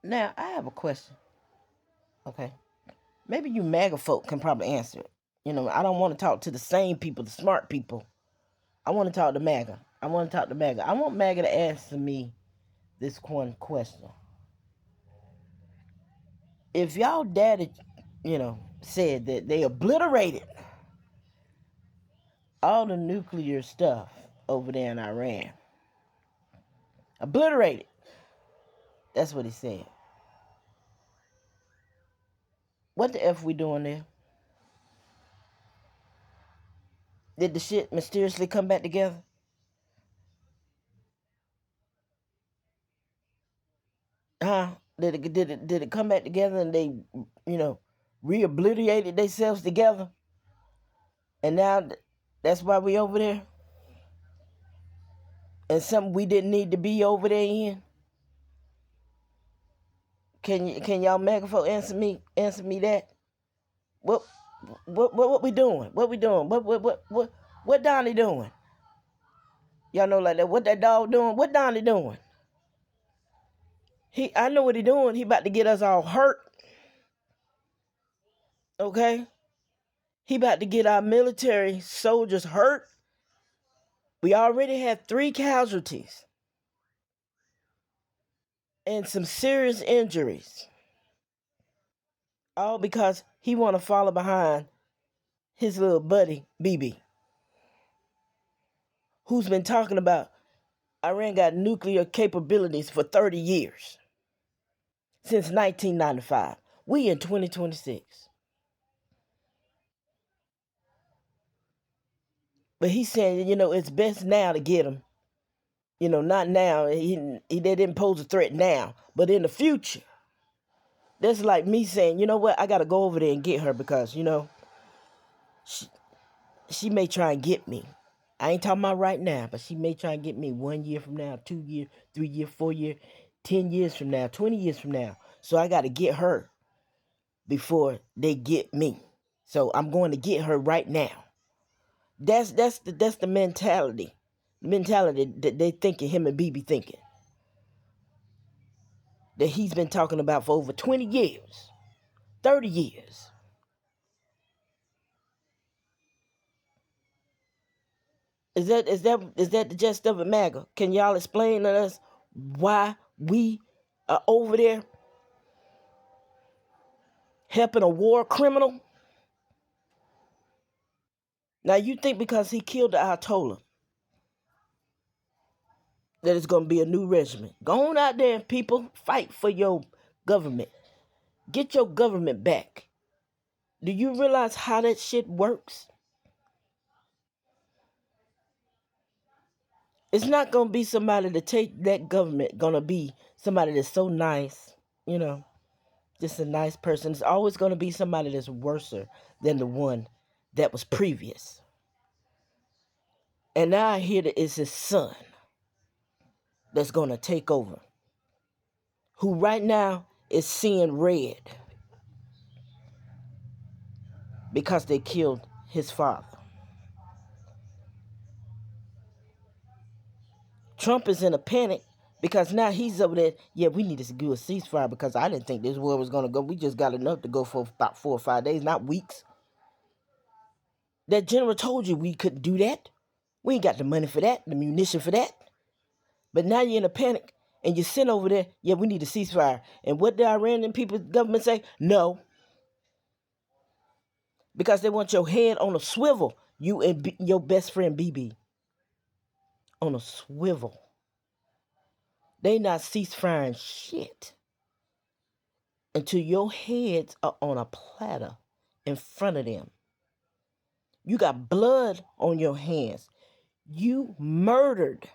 Now, I have a question. Okay. Maybe you MAGA folk can probably answer it. I don't want to talk to the same people, the smart people. I want to talk to MAGA. I want to talk to MAGA. I want MAGA to answer me this one question. If y'all daddy, said that they obliterated all the nuclear stuff over there in Iran, obliterated. That's what he said. What the F we doing there? Did the shit mysteriously come back together? Huh? Did it come back together and they, re-obliterated themselves together? And now that's why we over there? And something we didn't need to be over there in? Can y'all megaphone answer me that? What what we doing? What we doing? What Donnie doing? Y'all know like that. What that dog doing? What Donnie doing? I know what he doing. He about to get us all hurt. Okay? He about to get our military soldiers hurt. We already had 3 casualties and some serious injuries. All because he want to follow behind his little buddy, BB, who's been talking about Iran got nuclear capabilities for 30 years. Since 1995. We in 2026. But he's saying, it's best now to get them. Not now. They didn't pose a threat now, but in the future. That's like me saying, you know what, I got to go over there and get her because, she may try and get me. I ain't talking about right now, but she may try and get me 1 year from now, 2 years, 3 years, 4 years, 10 years from now, 20 years from now. So I got to get her before they get me. So I'm going to get her right now. That's the mentality. The mentality that they thinking, him and BB thinking. That he's been talking about for over 20 years. 30 years. Is that the gist of it, MAGA? Can y'all explain to us why we are over there helping a war criminal? Now you think because he killed the Ayatollah that it's going to be a new regiment. Go on out there, people. Fight for your government. Get your government back. Do you realize how that shit works? It's not going to be somebody to take that government. Going to be somebody that's so nice, just a nice person. It's always going to be somebody that's worse than the one that was previous. And now I hear that it's his son that's going to take over, who right now is seeing red because they killed his father. Trump is in a panic because now he's over there. Yeah, we need to do a ceasefire because I didn't think this war was going to go. We just got enough to go for about 4 or 5 days, not weeks. That general told you we couldn't do that. We ain't got the money for that, the munition for that. But now you're in a panic and you're sitting over there. Yeah, we need a ceasefire. And what the Iranian people's government say? No. Because they want your head on a swivel. You and your best friend BB. On a swivel. They not ceasefiring shit until your heads are on a platter in front of them. You got blood on your hands. You murdered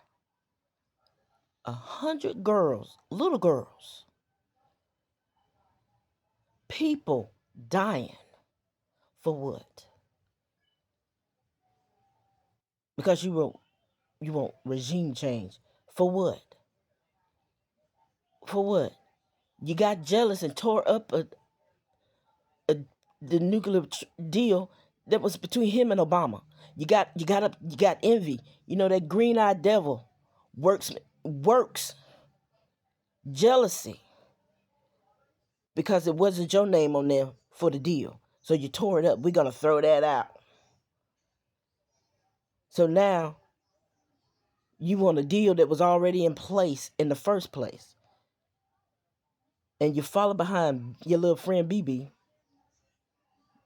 100 girls, little girls. People dying. For what? Because you want regime change. For what? For what? You got jealous and tore up the nuclear deal that was between him and Obama. You got envy. That green-eyed devil works jealousy. because it wasn't your name on there for the deal. So you tore it up. We're going to throw that out. So now you want a deal that was already in place in the first place. And you follow behind your little friend BB,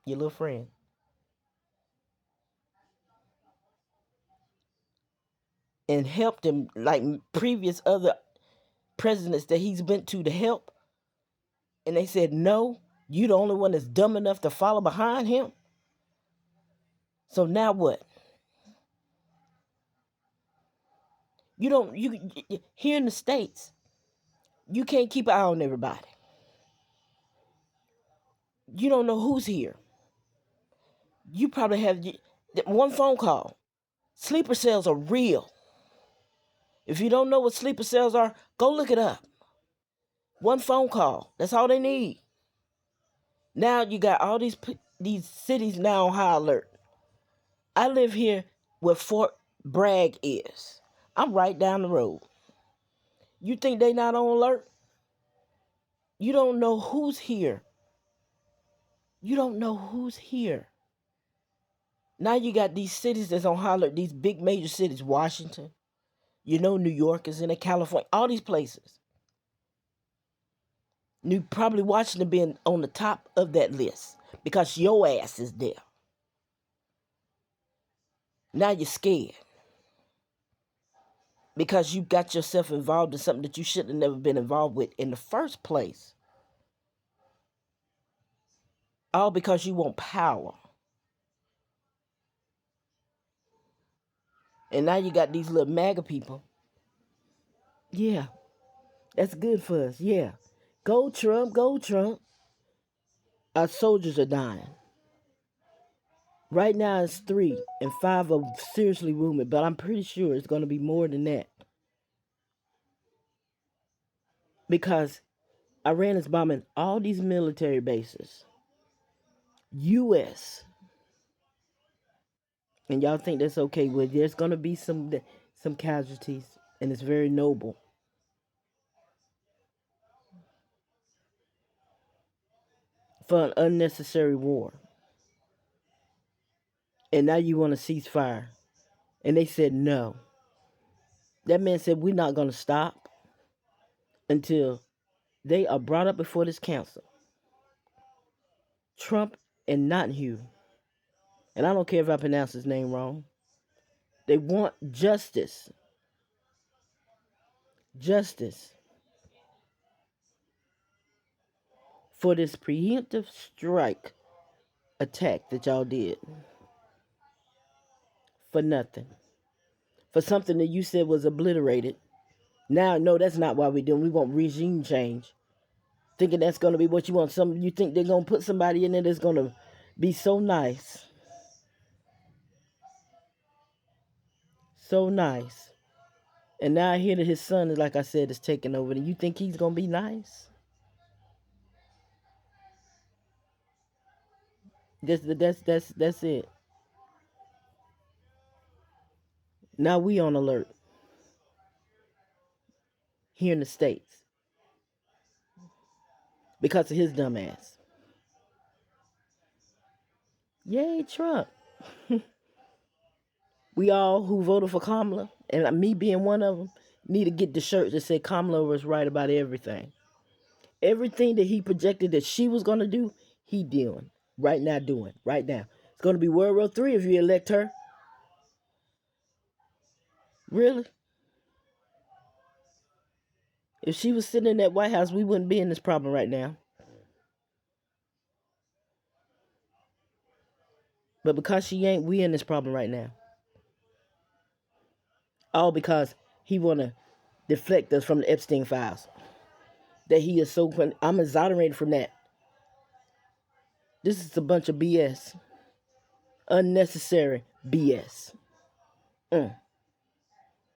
your little friend. And helped him like previous other presidents that he's went to help. And they said, no, you the only one that's dumb enough to follow behind him. So now what? You here in the States, you can't keep an eye on everybody. You don't know who's here. You probably have one phone call. Sleeper cells are real. If you don't know what sleeper cells are, go look it up. One phone call. That's all they need. Now you got all these cities now on high alert. I live here where Fort Bragg is. I'm right down the road. You think they not on alert? You don't know who's here. You don't know who's here. Now you got these cities that's on high alert, these big major cities, Washington, New York is in it, California, all these places. Probably Washington being on the top of that list because your ass is there. Now you're scared because you got yourself involved in something that you should have never been involved with in the first place. All because you want power. And now you got these little MAGA people. Yeah, that's good for us. Yeah. Go Trump, go Trump. Our soldiers are dying. Right now it's 3 and 5 are seriously wounded, but I'm pretty sure it's going to be more than that. Because Iran is bombing all these military bases. U.S. And y'all think that's okay? Well, there's going to be some casualties, and it's very noble. For an unnecessary war. And now you want a ceasefire. And they said no. That man said we're not going to stop until they are brought up before this council. Trump and Netanyahu. And I don't care if I pronounce his name wrong. They want justice. Justice. For this preemptive strike attack that y'all did. For nothing. For something that you said was obliterated. Now, no, that's not why we're doing. We want regime change. Thinking that's going to be what you want. You think they're going to put somebody in there that's going to be so nice. So nice. And now I hear that his son is, like I said, is taking over. And you think he's going to be nice? That's it. Now we on alert. Here in the States. Because of his dumb ass. Yay, Trump. We all who voted for Kamala, and me being one of them, need to get the shirt that said Kamala was right about everything. Everything that he projected that she was going to do, he doing. Right now doing. Right now. It's going to be World War III if you elect her. Really? If she was sitting in that White House, we wouldn't be in this problem right now. But because she ain't, we in this problem right now. All because he want to deflect us from the Epstein files. That he is so... I'm exonerated from that. This is a bunch of BS. Unnecessary BS.